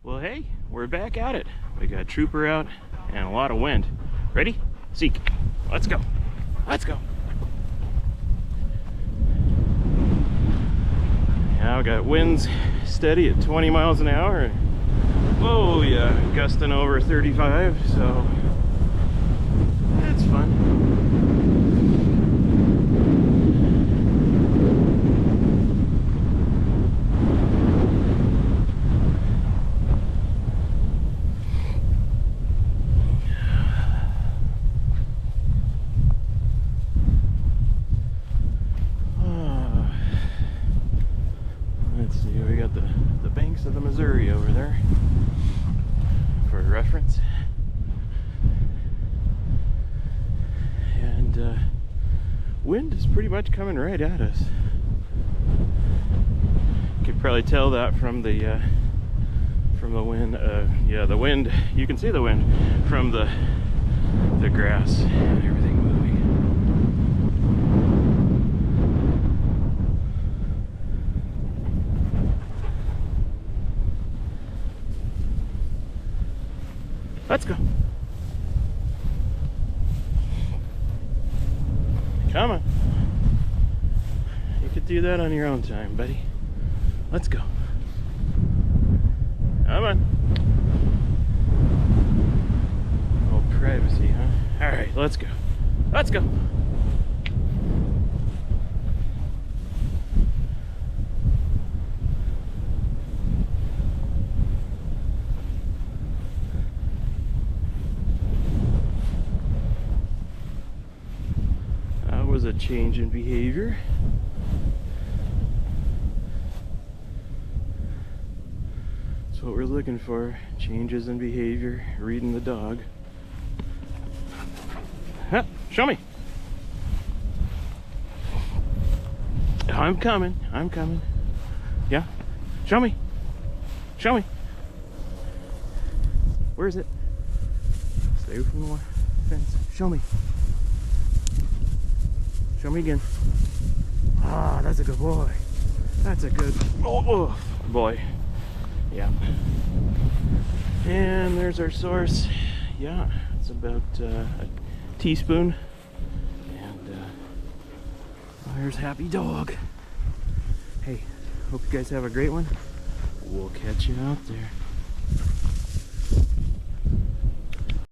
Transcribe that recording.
Well, hey, we're back at it. We got Trooper out and a lot of wind. Ready? Seek. Let's go. Let's go. Now we got winds steady at 20 miles an hour. Whoa, yeah, gusting over 35, so it's fun. Let's see, we got the banks of the Missouri over there for reference. And wind is pretty much coming right at us. You could probably tell that from the wind. Yeah, the wind. You can see the wind from the grass and everything moving. Let's go. Come on. You could do that on your own time, buddy. Let's go. Come on. Oh, privacy, huh? All right, let's go. Let's go. Was a change in behavior. That's what we're looking for. Changes in behavior, reading the dog. Huh, show me. I'm coming. I'm coming. Yeah. Show me. Show me. Where is it? Stay from the fence. Show me. Show me again. Ah, that's a good boy. That's a good boy. Yeah. And there's our source. Yeah, it's about a teaspoon. And there's Happy Dog. Hey, hope you guys have a great one. We'll catch you out there.